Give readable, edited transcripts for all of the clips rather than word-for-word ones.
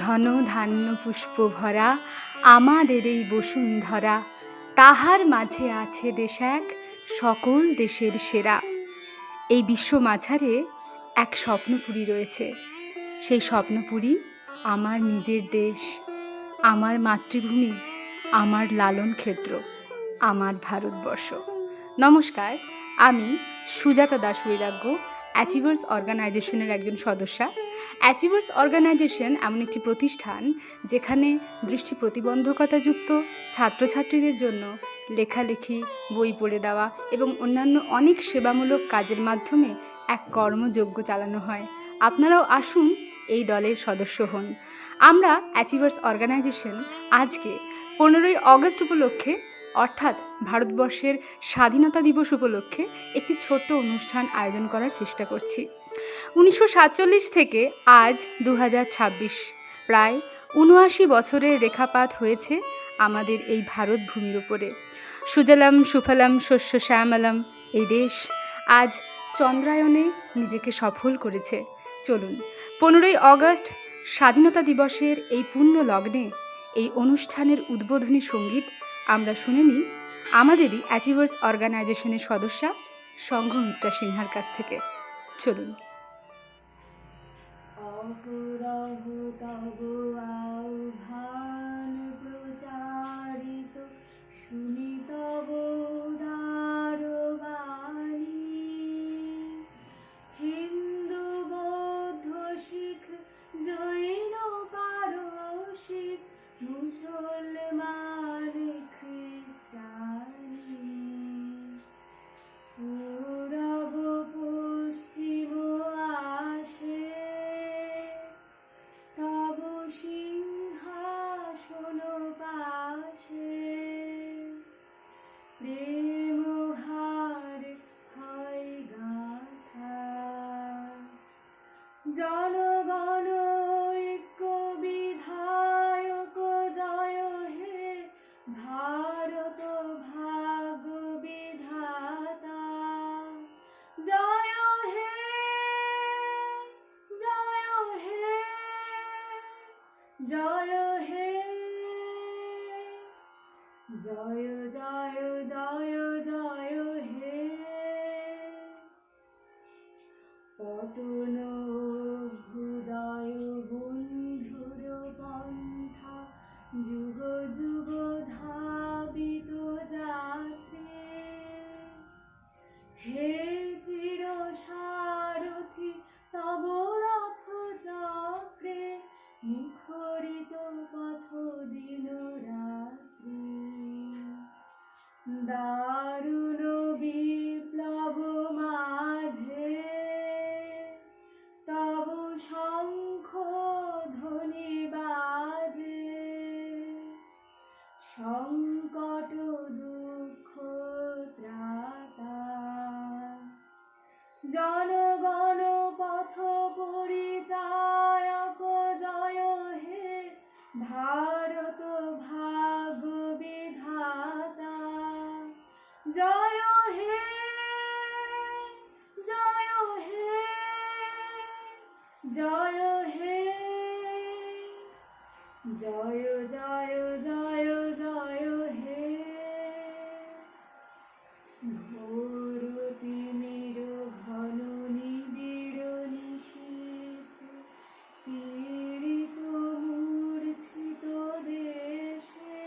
ধন ধান্য পুষ্প ভরা আমাদের এই বসুন্ধরা, তাহার মাঝে আছে দেশ এক সকল দেশের সেরা। এই বিশ্ব মাঝারে এক স্বপ্নপুরী রয়েছে, সেই স্বপ্নপুরী আমার নিজের দেশ, আমার মাতৃভূমি, আমার লালন ক্ষেত্র, আমার ভারতবর্ষ। নমস্কার, আমি সুজাতা দাস বৈরাগ্য, অ্যাচিভার্স অর্গানাইজেশনের একজন সদস্যা। অ্যাচিভার্স অর্গানাইজেশন এমন একটি প্রতিষ্ঠান যেখানে দৃষ্টি প্রতিবন্ধকতাযুক্ত ছাত্রছাত্রীদের জন্য লেখালেখি, বই পড়ে দেওয়া এবং অন্যান্য অনেক সেবামূলক কাজের মাধ্যমে এক কর্মযজ্ঞ চালানো হয়। আপনারাও আসুন, এই দলের সদস্য হন। আমরা অ্যাচিভার্স অর্গানাইজেশন আজকে 15ই অগস্ট উপলক্ষে, অর্থাৎ ভারতবর্ষের স্বাধীনতা দিবস উপলক্ষে একটি ছোট্ট অনুষ্ঠান আয়োজন করার চেষ্টা করছি। 1947 থেকে আজ 2026, প্রায় 79 বছরের রেখাপাত হয়েছে আমাদের এই ভারত ভূমির উপরে। সুজলাম সুফলাম শস্য শ্যামলাম এই দেশ আজ চন্দ্রায়নে নিজেকে সফল করেছে। চলুন 15ই অগস্ট স্বাধীনতা দিবসের এই পুণ্য লগ্নে এই অনুষ্ঠানের উদ্বোধনী সঙ্গীত আমরা শুনে নিই আমাদেরই অ্যাচিভার্স অর্গানাইজেশনের সদস্যা সংঘমিত্রা সিনহার কাছ থেকে। চলুন। হিন্দু বৌদ্ধ শিখ জৈন পারসিক মুসলমান খ্রিস্টানি, পূরব পশ্চিম আসে তব সিংহাসন পাশে, প্রেম হার হয় গাথা, জনগণ ঐক্য বিধায়ক জয় হে ভারত ভাগ্য বিধাতা, জয় হে জয় হে জয় হে, জয় জয় জয় জয় হে। পতন অভ্যুদয় বন্ধুর পন্থা, যুগ যুগ ধাবিত যাত্রী, হে চির সারথি তব রথ চক্রে, মুখরিত পথ দিন রাত্রি, দারুণ বিপ্লব মাঝে তব শঙ্খ ধ্বনি বাজে, সংকট দুঃখ ত্রাতা, জনগণ পথ পরিচায়ক জয় হে ভারত ভাগ্য বিধাতা, জয় হে জয় হে জয় হে, জয় জয় জয় জয় হে। ঘোর তিমির ঘন নিবিড় নিশীথ, পীড়িত মূর্ছিত দেশে,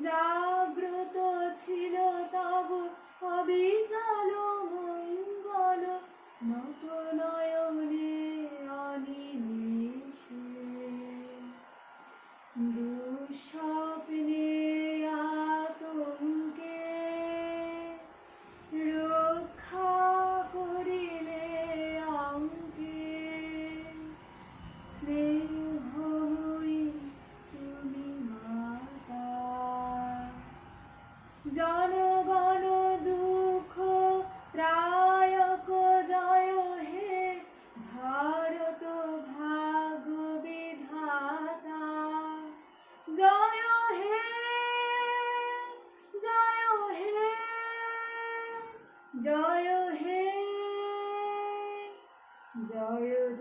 জাগ্রত ছিল তব অবিচল মঙ্গল, নত নয়নে অনিমেষে, দুঃস্বপ্নে আতঙ্কে রক্ষা করিলে অঙ্কে, স্নেহময়ী তুমি মাতা,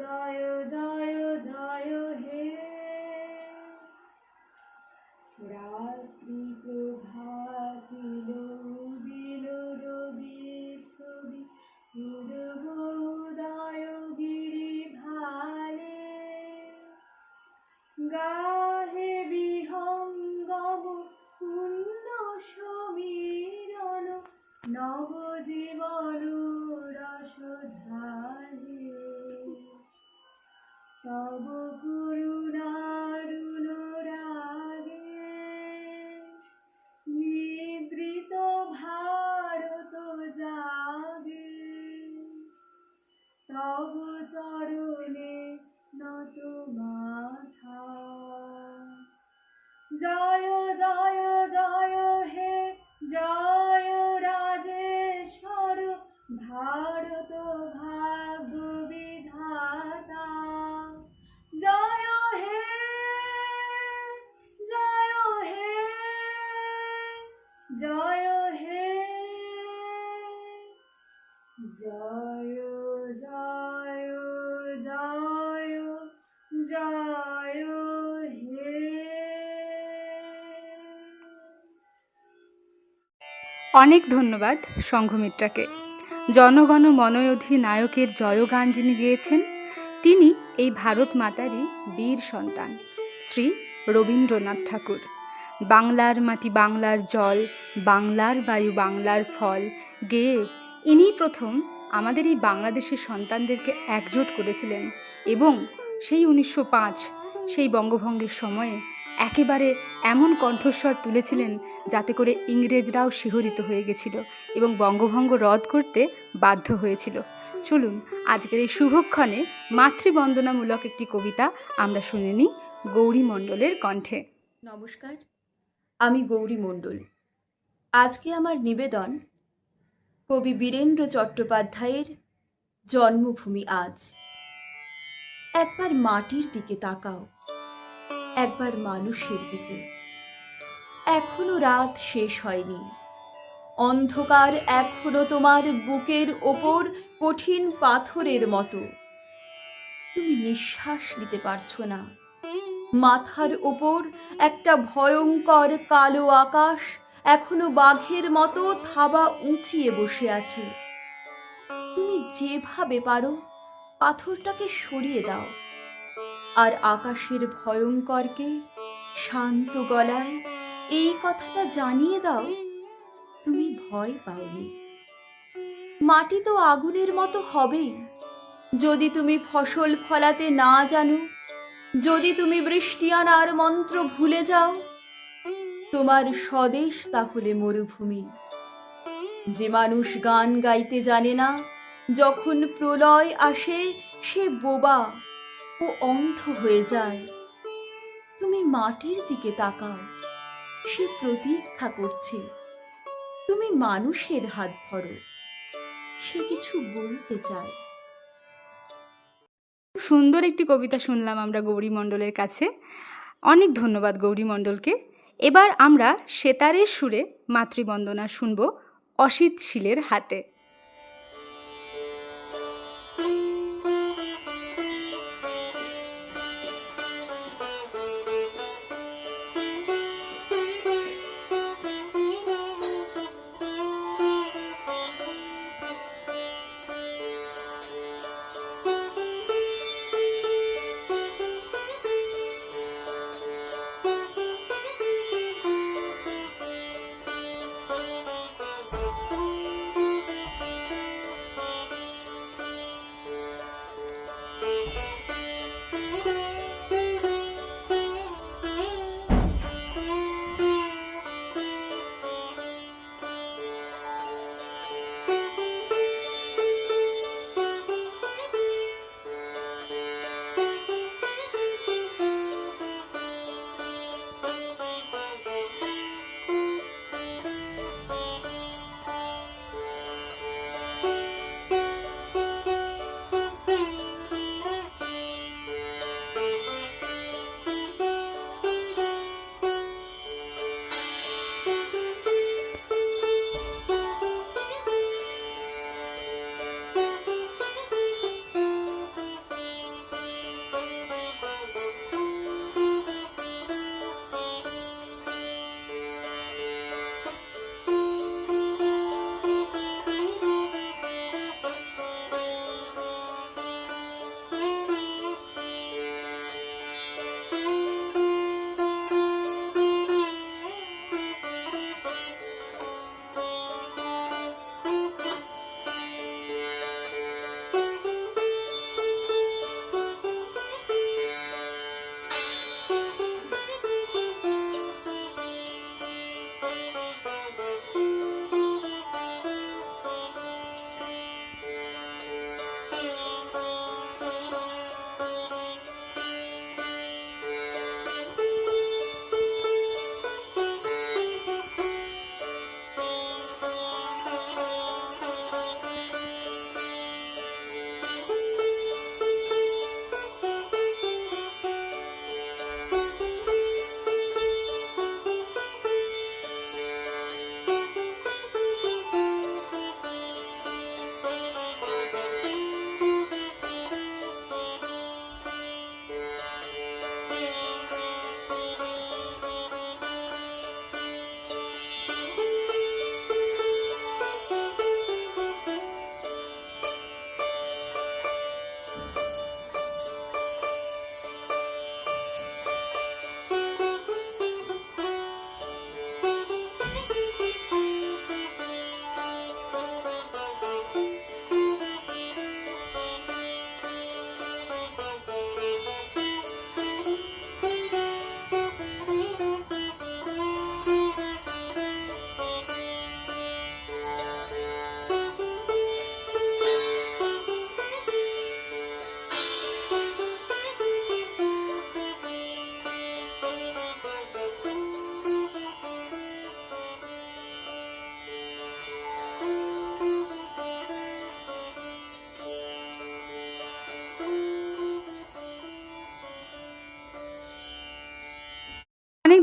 জয় জয় জয় হে রাত্রি প্রভাতিল উদিল রবি ছবি পূর্ব উদয় গিরি ভালে গাহে বিহঙ্গম পূর্ণ সমীরণ নবজীবন রসধারে তব করুণারুণ রাগে নিদ্রিত ভারত জাগে তব চরণে নত মাথা জয় জয় জয় হে জয় রাজেশ্বর ভারত ভাগ্য বিধাতা জয় হে জয় হে জয় হে জয় জয় জয় জয় হে। অনেক ধন্যবাদ সংঘমিত্রাকে। জনগণ মনয়োধি নায়কের জয়গান যিনি গেয়েছেন তিনি এই ভারত মাতারই বীর সন্তান শ্রী রবীন্দ্রনাথ ঠাকুর। বাংলার মাটি বাংলার জল, বাংলার বায়ু বাংলার ফল গেয়ে ইনি প্রথম আমাদের এই বাংলাদেশের সন্তানদেরকে একজোট করেছিলেন এবং সেই 1905 সেই বঙ্গভঙ্গের সময়ে একেবারে এমন কণ্ঠস্বর তুলেছিলেন যাতে করে ইংরেজরাও শিহরিত হয়ে গেছিল এবং বঙ্গভঙ্গ রদ করতে বাধ্য হয়েছিল। চলুন আজকের এই শুভক্ষণে মাতৃবন্দনামূলক একটি কবিতা আমরা শুনে নিই গৌরী মণ্ডলের কণ্ঠে। নমস্কার, আমি গৌরী মণ্ডল। আজকে আমার নিবেদন কবি বীরেন্দ্র চট্টোপাধ্যায়ের জন্মভূমি আজ। একবার মাটির দিকে তাকাও, একবার মানুষের দিকে। এখনো রাত শেষ হয়নি, অন্ধকার এখনো তোমার বুকের ওপর কঠিন পাথরের মতো। তুমি নিঃশ্বাস নিতে পারছো না। মাথার ওপর একটা ভয়ঙ্কর কালো আকাশ এখনো বাঘের মতো থাবা উঁচিয়ে বসে আছে। তুমি যেভাবে পারো পাথরটাকে সরিয়ে দাও আর আকাশের ভয়ঙ্করকে শান্ত গলায় এই কথাটা জানিয়ে দাও, তুমি ভয় পাওনি। মাটি তো আগুনের মতো হবেই যদি তুমি ফসল ফলাতে না জানো, যদি তুমি বৃষ্টি আনার মন্ত্র ভুলে যাও। তোমার স্বদেশ তাহলে মরুভূমি। যে মানুষ গান গাইতে জানে না, যখন প্রলয় আসে সে বোবা ও অন্ধ হয়ে যায়। তুমি মাটির দিকে তাকাও, সে প্রতীক্ষা করছে। তুমি মানুষের হাত ধরো, সে কিছু বলতে চায়। সুন্দর একটি কবিতা শুনলাম আমরা গৌরী মণ্ডলের কাছে। অনেক ধন্যবাদ গৌরী মণ্ডলকে। এবার আমরা সেতারের সুরে মাতৃবন্দনা শুনব অসিত শীলের হাতে।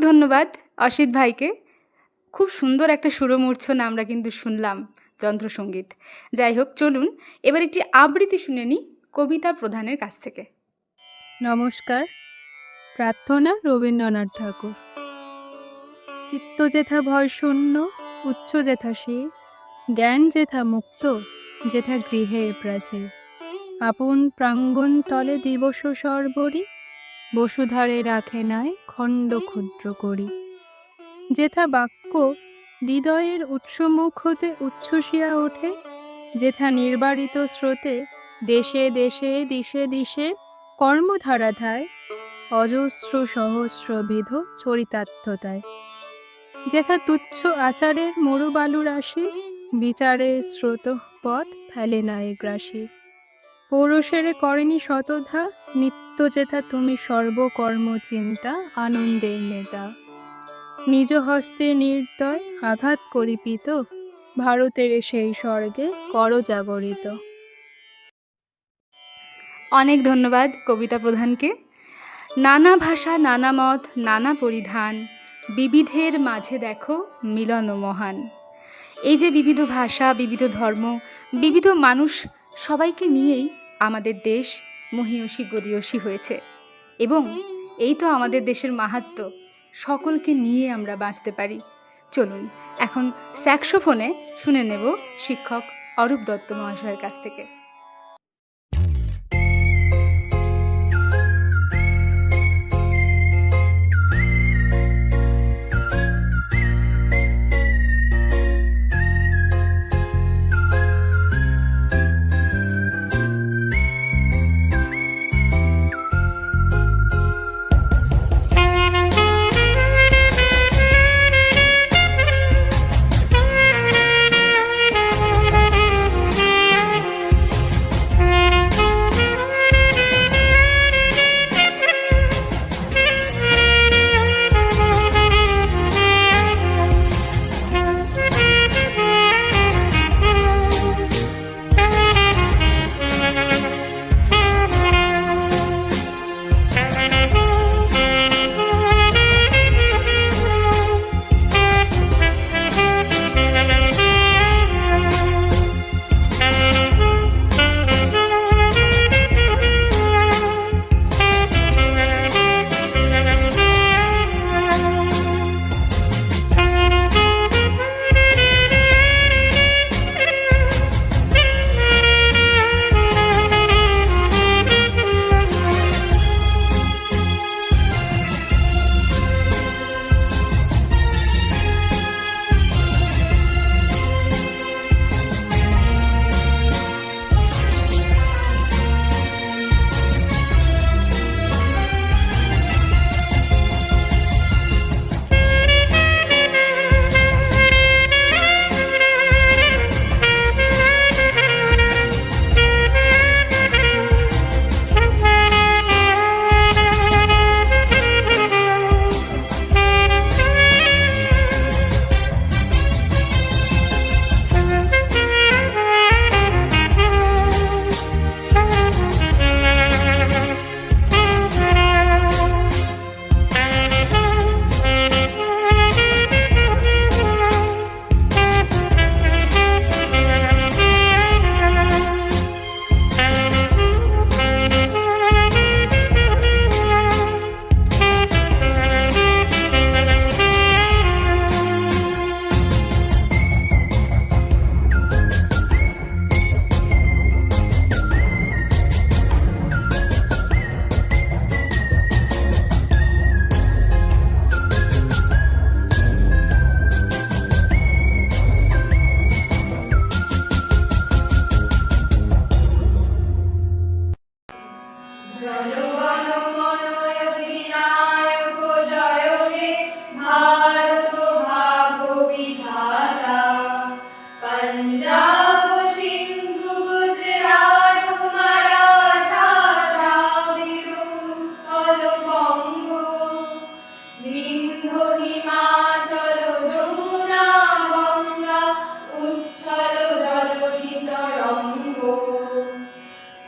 ধন্যবাদ অসিত ভাইকে। খুব সুন্দর একটা সুরমূর্ছনা আমরা কিন্তু শুনলাম, যন্ত্রসঙ্গীত। যাই হোক, চলুন এবার একটি আবৃত্তি শুনে নিই কবিতা প্রধানের কাছ থেকে। নমস্কার। প্রার্থনা রবীন্দ্রনাথ ঠাকুর। চিত্ত যেথা ভয় শূন্য, উচ্চ যেথা সে, জ্ঞান যেথা মুক্ত, যেথা গৃহের প্রাচীর, আপন প্রাঙ্গণ তলে দিবস সর্বরি, বসুধারে রাখে নাই খণ্ড ক্ষুদ্র করি। যেথা বাক্য হৃদয়ের উৎসমুখ হতে উচ্ছ্বসিয়া ওঠে, যেথা নির্বারিত স্রোতে দেশে দেশে দিশে দিশে কর্মধারাধায় অজস্র সহস্রবিধ চরিতার্থতায়। যেথা তুচ্ছ আচারের মরুবালু রাশি, বিচারে স্রোত পথ ফেলে নাই গ্রাসী। পৌরুষেরে করেনি শতধা, নিত্য যেথা তুমি সর্বকর্ম চিন্তা আনন্দের নেতা। নিজ হস্তে নির্দয় আঘাত করিপিত, ভারতের সেই স্বর্গে কর জাগরিত। অনেক ধন্যবাদ কবিতা প্রধানকে। নানা ভাষা, নানা মত, নানা পরিধান, বিবিধের মাঝে দেখো মিলন মহান। এই যে বিবিধ ভাষা, বিবিধ ধর্ম, বিবিধ মানুষ, সবাইকে নিয়েই আমাদের দেশ মহীয়সী গরীয়সী হয়েছে। এবং এই তো আমাদের দেশের মাহাত্ম্য, সকলকে নিয়ে আমরা বাঁচতে পারি। চলুন এখন স্যাক্সোফোনে শুনে নেব শিক্ষক অরূপ দত্ত মহাশয়ের কাছ থেকে।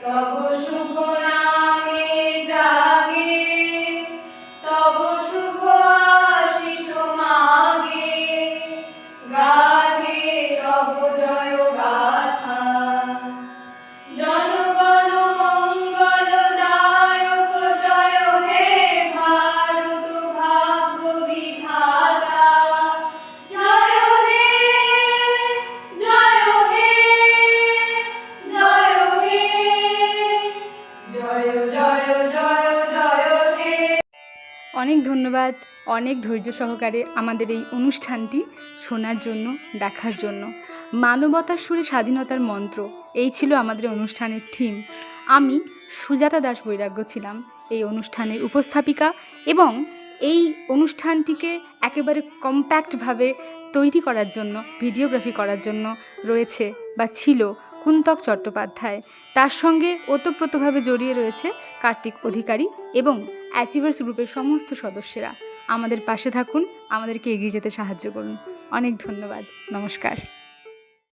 তব শুভ নামে জাগে অনেক ধন্যবাদ, অনেক ধৈর্য সহকারে আমাদের এই অনুষ্ঠানটি শোনার জন্য, দেখার জন্য। মানবতার সুরে স্বাধীনতার মন্ত্র, এই ছিল আমাদের অনুষ্ঠানের থিম। আমি সুজাতা দাস বৈরাগ্য ছিলাম এই অনুষ্ঠানের উপস্থাপিকা, এবং এই অনুষ্ঠানটিকে একেবারে কম্প্যাক্টভাবে তৈরি করার জন্য, ভিডিওগ্রাফি করার জন্য রয়েছে বা ছিল কুন্তক চট্টোপাধ্যায়। তার সঙ্গে ওতপ্রোতভাবে জড়িয়ে রয়েছে কার্তিক অধিকারী এবং অ্যাচিভার্স গ্রুপের সমস্ত সদস্যরা। আমাদের পাশে থাকুন, আমাদেরকে এগিয়ে যেতে সাহায্য করুন। অনেক ধন্যবাদ, নমস্কার।